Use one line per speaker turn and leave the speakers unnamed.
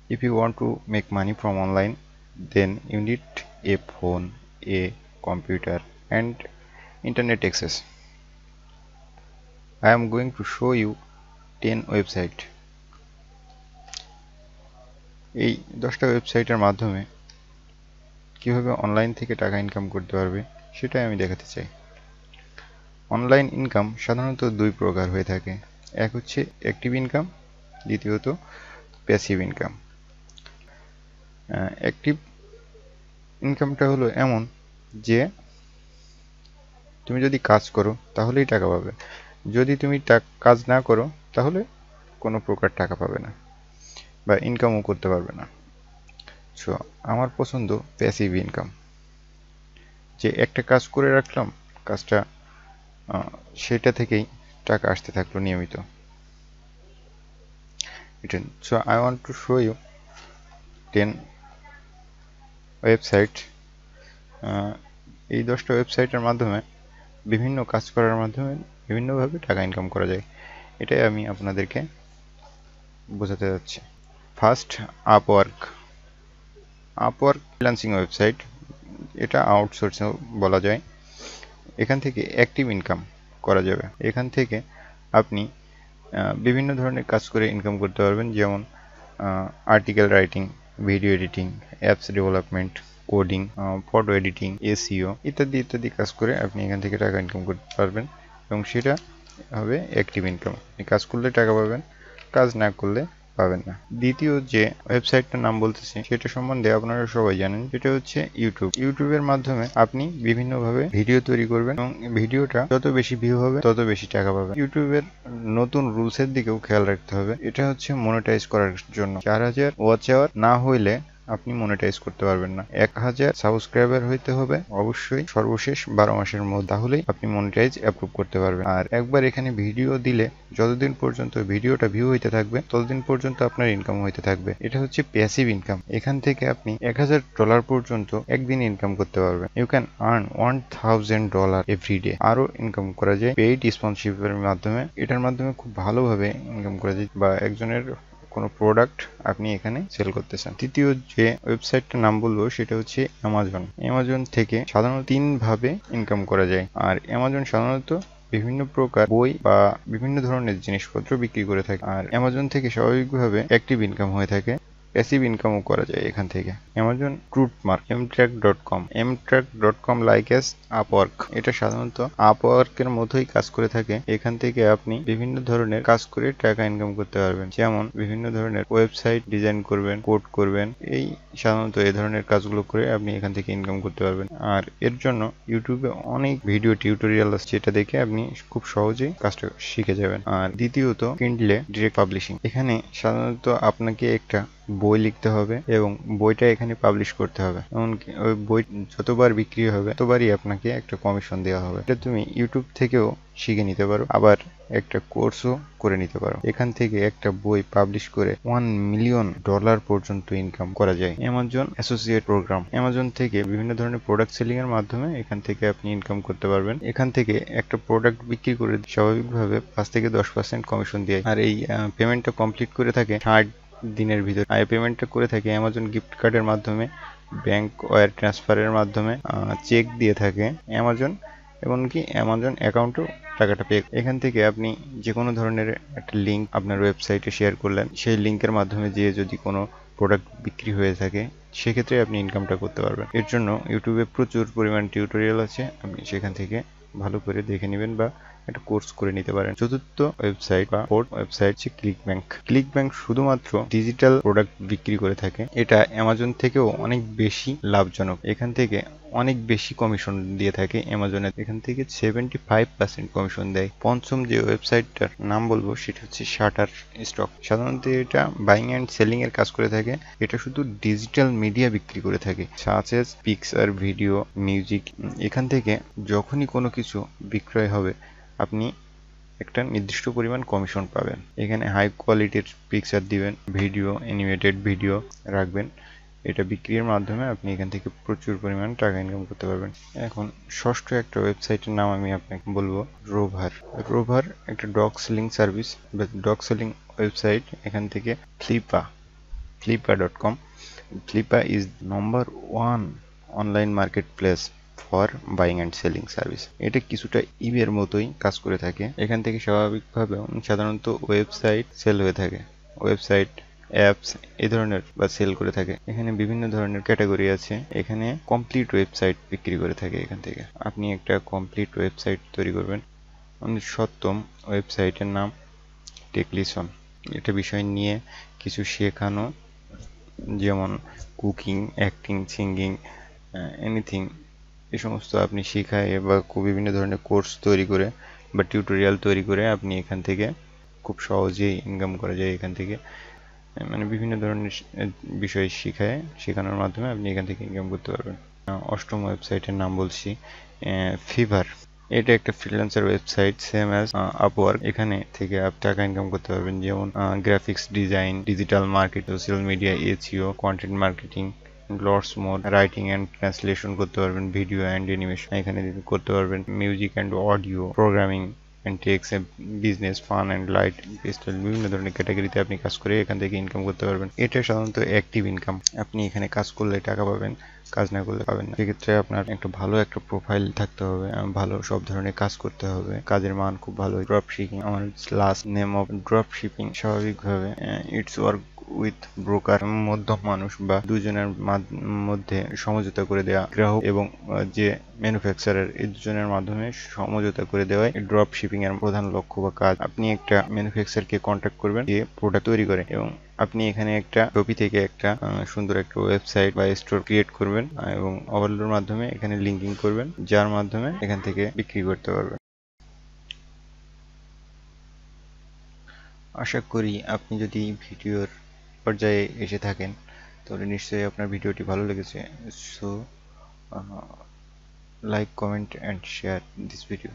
If you want to make money from online, then you need a phone, a computer, and internet access. I am going to show you 10 website. এই 10টা ওয়েবসাইটের মাধ্যমে কিভাবে online থেকে টাকা income করতে পারবে সেটাই আমি দেখাতে চাই। অনলাইন ইনকাম সাধারণত দুই প্রকার হয়ে থাকে। এক হচ্ছে অ্যাক্টিভ ইনকাম, দ্বিতীয়ত প্যাসিভ ইনকাম। অ্যাক্টিভ ইনকামটা হলো এমন যে তুমি যদি কাজ করো তাহলেই টাকা পাবে, যদি তুমি কাজ না করো তাহলে কোনো প্রকার টাকা পাবে না বা ইনকামও করতে পারবে না। সো আমার পছন্দ প্যাসিভ ইনকাম, যে একটা কাজ করে রাখলাম, কাজটা সেটা থেকেই টাকা আসতে থাকলো নিয়মিত। So I want to show you 10 website. এই 10টা ওয়েবসাইটের মাধ্যমে বিভিন্ন কাজ করার মাধ্যমে বিভিন্নভাবে টাকা ইনকাম করা যায়, এটাই আমি আপনাদেরকে বোঝাতে যাচ্ছি। First, Upwork. Upwork freelancing website, এটা আউটসোর্সিং বলা যায়। এখান থেকে অ্যাক্টিভ ইনকাম করা যাবে। এখান থেকে আপনি বিভিন্ন ধরনের কাজ করে ইনকাম করতে পারবেন, যেমন article writing, video editing, apps development, coding, photo editing, SEO ইত্যাদি ইত্যাদি কাজ করে আপনি এখান থেকে টাকা ইনকাম করতে পারবেন, এবং সেটা হবে অ্যাক্টিভ ইনকাম। আপনি কাজ করলে টাকা পাবেন, কাজ না করলে পাবেন না। দ্বিতীয় যে ওয়েবসাইটটার নাম বলতেছি সেটা সম্বন্ধে আপনারা সবাই জানেন, সেটা হচ্ছে ইউটিউব। ইউটিউবের মাধ্যমে আপনি বিভিন্নভাবে ভিডিও তৈরি করবেন এবং ভিডিওটা যত বেশি ভিউ হবে তত বেশি টাকা পাবেন। ইউটিউবের নতুন রুলসের দিকেও খেয়াল রাখতে হবে। এটা হচ্ছে মনিটাইজ করার জন্য। 4000 ওয়াচ আওয়ার না হইলে আপনি মনিটাইজ করতে পারবেন না। 1000 সাবস্ক্রাইবার হইতে হবে অবশ্যই সর্বশেষ 12 মাসের মধ্যে, তাহলেই আপনি মনিটাইজ অ্যাপ্রুভ করতে পারবেন। আর একবার এখানে ভিডিও দিলে যতদিন পর্যন্ত ভিডিওটা ভিউ হইতে থাকবে ততদিন পর্যন্ত আপনার ইনকাম হইতে থাকবে। এটা হচ্ছে প্যাসিভ ইনকাম। এখান থেকে আপনি $1000 পর্যন্ত একদিন ইনকাম করতে পারবেন। You can earn $1000 every day. আরো ইনকাম করা যায় পেইড স্পন্সরশিপের মাধ্যমে। এটার মাধ্যমে খুব ভালোভাবে ইনকাম করা যায়, বা একজনের কোনো প্রোডাক্ট আপনি এখানে সেল করতেছেন। তৃতীয় যে ওয়েবসাইটটার নাম বলবো সেটা হচ্ছে অ্যামাজন। অ্যামাজন থেকে সাধারণত 3 ভাবে ইনকাম করা যায়। আর অ্যামাজন সাধারণত বিভিন্ন প্রকার বই বা বিভিন্ন ধরনের জিনিসপত্র বিক্রি করে থাকে। আর অ্যামাজন থেকে স্বাভাবিকভাবে অ্যাক্টিভ ইনকাম হয়ে থাকে, প্যাসিভ ইনকামও করা যায় এখান থেকে। অ্যামাজন ট্রুথমার্ক, mtrack.com, mtrack.com like as Upwork. এটা সাধারণত আপওয়ার্কের মতোই কাজ করে থাকে। এখান থেকে আপনি বিভিন্ন ধরনের কাজ করে টাকা ইনকাম করতে পারবেন, যেমন বিভিন্ন ধরনের ওয়েবসাইট ডিজাইন করবেন, কোড করবেন, এই সাধারণত এই ধরনের কাজগুলো করে আপনি এখান থেকে ইনকাম করতে পারবেন। আর এর জন্য ইউটিউবে অনেক ভিডিও টিউটোরিয়াল আছে, যেটা দেখে আপনি খুব সহজেই কাজটা শিখে যাবেন। আর দ্বিতীয়ত কিন্ডলে ডিরেক্ট পাবলিশিং। এখানে সাধারণত আপনাকে একটা বই লিখতে হবে এবং বইটা এখানে পাবলিশ করতে হবে। এমনকি ওই বই যতবার বিক্রি হবে ততবারই আপনাকে একটা কমিশন দেওয়া হবে। এটা তুমি ইউটিউব থেকেও শিখে নিতে পারো, আবার একটা কোর্সও করে নিতে পারো। এখান থেকে একটা বই পাবলিশ করে $1 মিলিয়ন পর্যন্ত ইনকাম করা যায়। অ্যামাজন অ্যাসোসিয়েট প্রোগ্রাম, অ্যামাজন থেকে বিভিন্ন ধরনের প্রোডাক্ট সেলিং এর মাধ্যমে এখান থেকে আপনি ইনকাম করতে পারবেন। এখান থেকে একটা প্রোডাক্ট বিক্রি করে স্বাভাবিকভাবে 5 থেকে 10% কমিশন দেয়। আর এই পেমেন্টটা কমপ্লিট করে থাকে 60 দিনের ভিতর। আর পেমেন্টটা করে থাকে অ্যামাজন গিফট কার্ডের মাধ্যমে, ব্যাংক ওয়্যার ট্রান্সফারের মাধ্যমে, চেক দিয়ে থাকে অ্যামাজন, এমনকি অ্যামাজন অ্যাকাউন্টেও টাকাটা পে। এখান থেকে আপনি যে কোনো ধরনের একটা লিঙ্ক আপনার ওয়েবসাইটে শেয়ার করলেন, সেই লিঙ্কের মাধ্যমে যে যদি কোনো প্রোডাক্ট বিক্রি হয়ে থাকে সেক্ষেত্রে আপনি ইনকামটা করতে পারবেন। এর জন্য ইউটিউবে প্রচুর পরিমাণ টিউটোরিয়াল আছে, আপনি সেখান থেকে ভালো করে দেখে নেবেন বা একটা কোর্স করে নিতে পারেন। চতুর্থ ওয়েবসাইট বা ফোর্থ ওয়েবসাইট হচ্ছে ক্লিকব্যাংক। ক্লিকব্যাংক শুধুমাত্র ডিজিটাল প্রোডাক্ট বিক্রি করে থাকে। এটা অ্যামাজন থেকেও অনেক বেশি লাভজনক। এখান থেকে অনেক বেশি কমিশন দিয়ে থাকে অ্যামাজনে। এখান থেকে 75% কমিশন দেয়। পঞ্চম যে ওয়েবসাইটটার নাম বলবো সেটা হচ্ছে শাটার স্টক। সাধারণত এটা বাইং অ্যান্ড সেলিং এর কাজ করে থাকে। এটা শুধু ডিজিটাল মিডিয়া বিক্রি করে থাকে, such as picture, video, music. এখান থেকে যখনই কোনো কিছু বিক্রয় হবে আপনি একটা নির্দিষ্ট পরিমাণ কমিশন পাবেন। এখানে হাই কোয়ালিটির পিকচার দিবেন, ভিডিও, অ্যানিমেটেড ভিডিও রাখবেন। এটা বিক্রির মাধ্যমে আপনি এখান থেকে প্রচুর পরিমাণ টাকা ইনকাম করতে পারবেন। এখন ষষ্ঠ একটা ওয়েবসাইটের নাম আমি আপনাকে বলবো, রোভার। রোভার একটা ডগ সেলিং সার্ভিস বা ডগ সেলিং ওয়েবসাইট। এখান থেকে ফ্লিপা flippa.com. Flippa is number one online marketplace for buying and selling service. এটা কিছুটা ইবের মতোই কাজ করে থাকে। এখান থেকে স্বাভাবিকভাবে সাধারণত ওয়েবসাইট সেল হয়ে থাকে, ওয়েবসাইট, অ্যাপস এই ধরনের বা সেল করে থাকে। এখানে বিভিন্ন ধরনের ক্যাটাগরি আছে। এখানে কমপ্লিট ওয়েবসাইট বিক্রি করে থাকে। এখান থেকে আপনি একটা কমপ্লিট ওয়েবসাইট তৈরি করবেন। সপ্তম ওয়েবসাইটের নাম টেকলিসন। এটা বিষয় নিয়ে কিছু শেখানো, যেমন কুকিং, অ্যাক্টিং, সিঙ্গিং, এনিথিং, এই সমস্ত আপনি শেখায় বা বিভিন্ন ধরনের কোর্স তৈরি করে বা টিউটোরিয়াল তৈরি করে আপনি এখান থেকে খুব সহজেই ইনকাম করা যায়। এখান থেকে মানে বিভিন্ন ধরনের বিষয় শেখানোর মাধ্যমে আপনি এখান থেকে ইনকাম করতে পারবেন। অষ্টম ওয়েবসাইটের নাম বলছি ফিভার। এটা একটা freelancer website same as Upwork. এখানে থেকে আপনি টাকা ইনকাম করতে পারবেন, যেমন graphics design, digital market, social media, SEO, content marketing, lots more, writing and translation করতে পারবেন, ভিডিও অ্যান্ড অ্যানিমেশন এখানে করতে পারবেন, music and audio, programming and techs, business, fun and light style, বিভিন্ন ধরনের ক্যাটাগরিতে আপনি কাজ করে এখান থেকে ইনকাম করতে পারবেন। এটা সাধারণত অ্যাক্টিভ ইনকাম। আপনি এখানে কাজ করলে টাকা পাবেন, কাজ না করলে পাবেন না। সেক্ষেত্রে আপনার ভালো একটা প্রোফাইল থাকতে হবে, ভালো সব ধরনের কাজ করতে হবে, কাজের মান খুব ভালো। ড্রপ শিপিং, আমার last name of drop shipping. স্বাভাবিকভাবে ইটস ওয়ার্ক উইথ ব্রোকার, মধ্যম মানুষ বা দুজনের মধ্যে সমঝোতা করে দেওয়া, গ্রাহক এবং যে ম্যানুফ্যাকচারার, এই দুজনের মাধ্যমে সমঝোতা করে দেওয়াই ড্রপ শিপিং এর প্রধান লক্ষ্য বা কাজ। আপনি একটা ম্যানুফ্যাকচারকে কন্ট্যাক্ট করবেন, যে প্রোডাক্ট তৈরি করে, এবং আপনি এখানে একটা ছবি থেকে একটা সুন্দর একটা ওয়েবসাইট বা স্টোর ক্রিয়েট করবেন এবং ওভারলোডের মাধ্যমে এখানে লিঙ্কিং করবেন, যার মাধ্যমে এখান থেকে বিক্রি করতে পারবেন। আশা করি আপনি যদি ভিডিওর পর্যায়ে এসে থাকেন তাহলে নিশ্চয়ই আপনার ভিডিওটি ভালো লেগেছে। So like, comment and share this video.